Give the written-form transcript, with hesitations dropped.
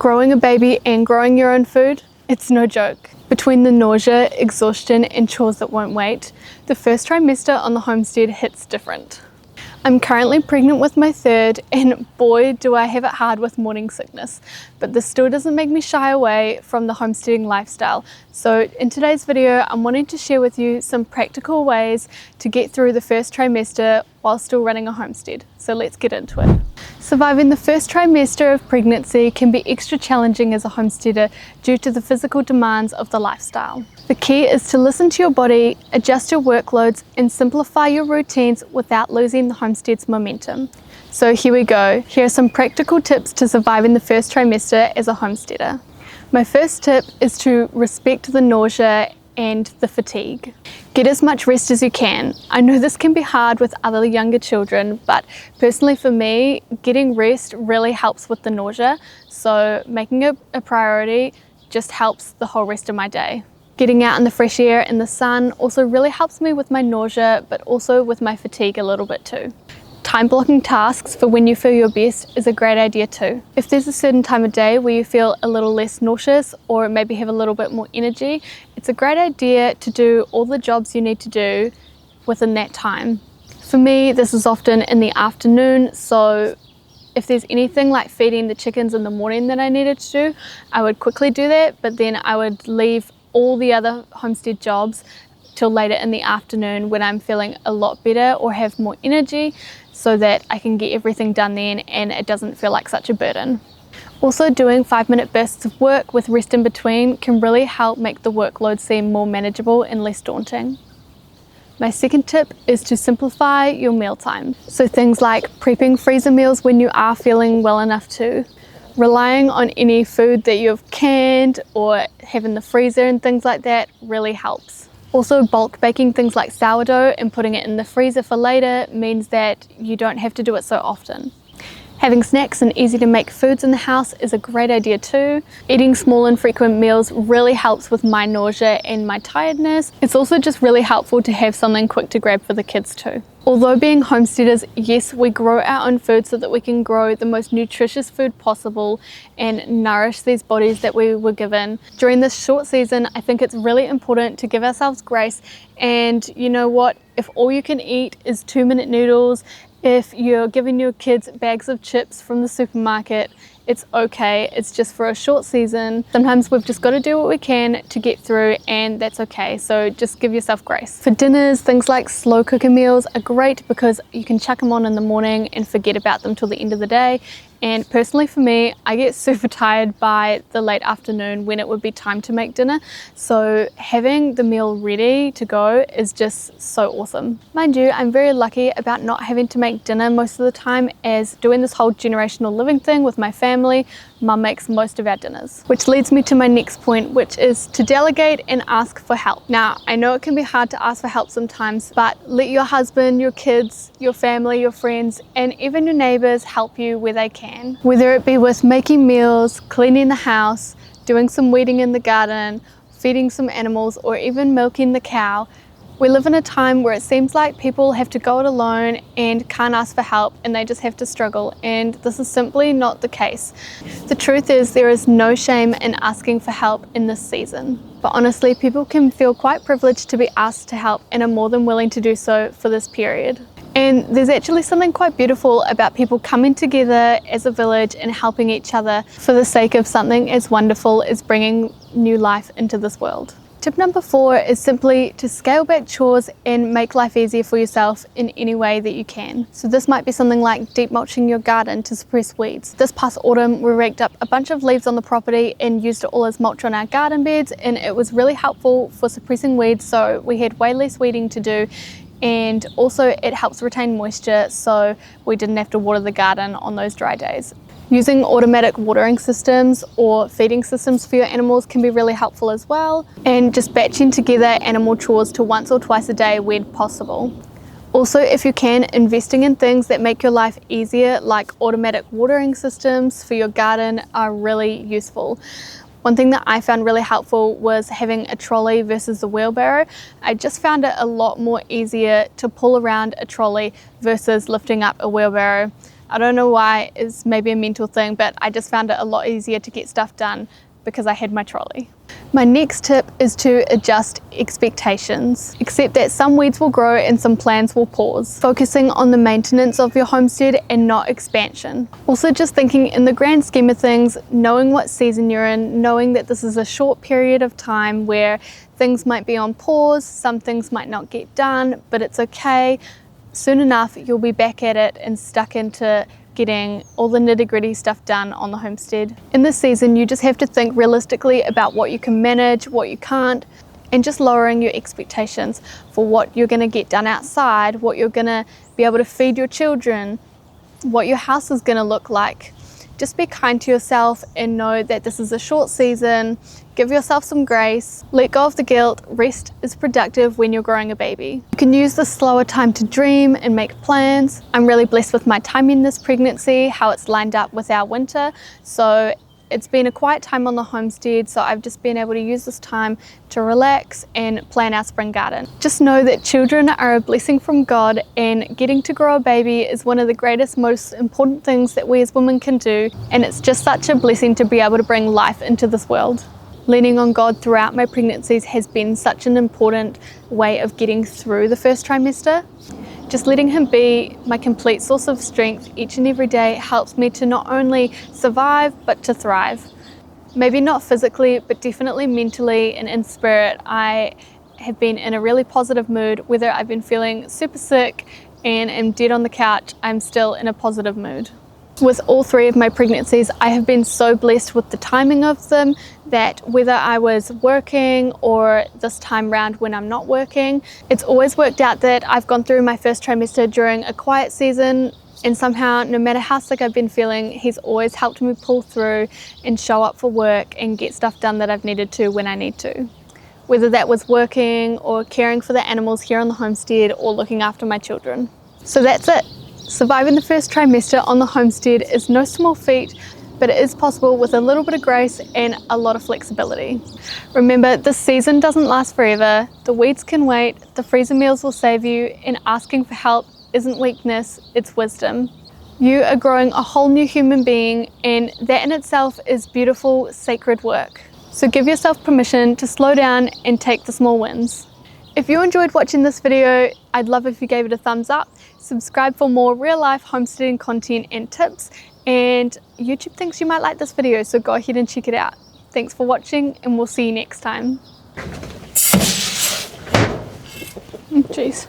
Growing a baby and growing your own food, it's no joke. Between the nausea, exhaustion, and chores that won't wait, the first trimester on the homestead hits different. I'm currently pregnant with my third, and boy do I have it hard with morning sickness, but this still doesn't make me shy away from the homesteading lifestyle. So in today's video, I'm wanting to share with you some practical ways to get through the first trimester while still running a homestead. So let's get into it. Surviving the first trimester of pregnancy can be extra challenging as a homesteader due to the physical demands of the lifestyle. The key is to listen to your body, adjust your workloads, and simplify your routines without losing the homestead's momentum. So here we go. Here are some practical tips to surviving the first trimester as a homesteader. My first tip is to respect the nausea and the fatigue. Get as much rest as you can. I know this can be hard with other younger children, but personally for me, getting rest really helps with the nausea. So making it a priority just helps the whole rest of my day. Getting out in the fresh air and the sun also really helps me with my nausea, but also with my fatigue a little bit too. Time blocking tasks for when you feel your best is a great idea too. If there's a certain time of day where you feel a little less nauseous or maybe have a little bit more energy, it's a great idea to do all the jobs you need to do within that time. For me, this is often in the afternoon, so if there's anything like feeding the chickens in the morning that I needed to do, I would quickly do that, but then I would leave all the other homestead jobs till later in the afternoon when I'm feeling a lot better or have more energy, so that I can get everything done then and it doesn't feel like such a burden. Also, doing 5-minute bursts of work with rest in between can really help make the workload seem more manageable and less daunting. My second tip is to simplify your meal time. So things like prepping freezer meals when you are feeling well enough to, relying on any food that you've canned or have in the freezer and things like that really helps. Also, bulk baking things like sourdough and putting it in the freezer for later means that you don't have to do it so often. Having snacks and easy to make foods in the house is a great idea too. Eating small and frequent meals really helps with my nausea and my tiredness. It's also just really helpful to have something quick to grab for the kids too. Although being homesteaders, yes, we grow our own food so that we can grow the most nutritious food possible and nourish these bodies that we were given. During this short season, I think it's really important to give ourselves grace, and you know what? If all you can eat is 2-minute noodles, if you're giving your kids bags of chips from the supermarket, it's okay. It's just for a short season. Sometimes we've just got to do what we can to get through, and that's okay. So just give yourself grace. For dinners, things like slow cooker meals are great because you can chuck them on in the morning and forget about them till the end of the day. And personally for me, I get super tired by the late afternoon when it would be time to make dinner. So having the meal ready to go is just so awesome. Mind you, I'm very lucky about not having to make dinner most of the time, as doing this whole generational living thing with my family, Mum makes most of our dinners. Which leads me to my next point, which is to delegate and ask for help. Now, I know it can be hard to ask for help sometimes, but let your husband, your kids, your family, your friends, and even your neighbors help you where they can. Whether it be with making meals, cleaning the house, doing some weeding in the garden, feeding some animals, or even milking the cow. We live in a time where it seems like people have to go it alone and can't ask for help, and they just have to struggle, and this is simply not the case. The truth is, there is no shame in asking for help in this season. But honestly, people can feel quite privileged to be asked to help and are more than willing to do so for this period. And there's actually something quite beautiful about people coming together as a village and helping each other for the sake of something as wonderful as bringing new life into this world. Tip number 4 is simply to scale back chores and make life easier for yourself in any way that you can. So this might be something like deep mulching your garden to suppress weeds. This past autumn, we raked up a bunch of leaves on the property and used it all as mulch on our garden beds, and it was really helpful for suppressing weeds, so we had way less weeding to do. And also it helps retain moisture, so we didn't have to water the garden on those dry days. Using automatic watering systems or feeding systems for your animals can be really helpful as well, and just batching together animal chores to once or twice a day when possible. Also, if you can, investing in things that make your life easier, like automatic watering systems for your garden, are really useful. One thing that I found really helpful was having a trolley versus a wheelbarrow. I just found it a lot more easier to pull around a trolley versus lifting up a wheelbarrow. I don't know why, it's maybe a mental thing, but I just found it a lot easier to get stuff done because I had my trolley. My next tip is to adjust expectations. Accept that some weeds will grow and some plans will pause, focusing on the maintenance of your homestead and not expansion. Also just thinking in the grand scheme of things, knowing what season you're in, knowing that this is a short period of time where things might be on pause, some things might not get done, but it's okay. Soon enough, you'll be back at it and stuck into getting all the nitty-gritty stuff done on the homestead. In this season, you just have to think realistically about what you can manage, what you can't, and just lowering your expectations for what you're going to get done outside, what you're going to be able to feed your children, what your house is going to look like. Just be kind to yourself and know that this is a short season. Give yourself some grace, let go of the guilt. Rest is productive when you're growing a baby. You can use this slower time to dream and make plans. I'm really blessed with my timing this pregnancy, how it's lined up with our winter. So it's been a quiet time on the homestead, so I've just been able to use this time to relax and plan our spring garden. Just know that children are a blessing from God, and getting to grow a baby is one of the greatest, most important things that we as women can do, and it's just such a blessing to be able to bring life into this world. Leaning on God throughout my pregnancies has been such an important way of getting through the first trimester. Just letting Him be my complete source of strength each and every day helps me to not only survive, but to thrive. Maybe not physically, but definitely mentally and in spirit. I have been in a really positive mood. Whether I've been feeling super sick and am dead on the couch, I'm still in a positive mood. With all three of my pregnancies, I have been so blessed with the timing of them that whether I was working or this time round when I'm not working, it's always worked out that I've gone through my first trimester during a quiet season, and somehow, no matter how sick I've been feeling, He's always helped me pull through and show up for work and get stuff done that I've needed to when I need to. Whether that was working or caring for the animals here on the homestead or looking after my children. So that's it. Surviving the first trimester on the homestead is no small feat, but it is possible with a little bit of grace and a lot of flexibility. Remember, this season doesn't last forever. The weeds can wait, the freezer meals will save you, and asking for help isn't weakness, it's wisdom. You are growing a whole new human being, and that in itself is beautiful, sacred work. So give yourself permission to slow down and take the small wins. If you enjoyed watching this video, I'd love if you gave it a thumbs up. Subscribe for more real life homesteading content and tips, and YouTube thinks you might like this video, so go ahead and check it out. Thanks for watching, and we'll see you next time. Jeez.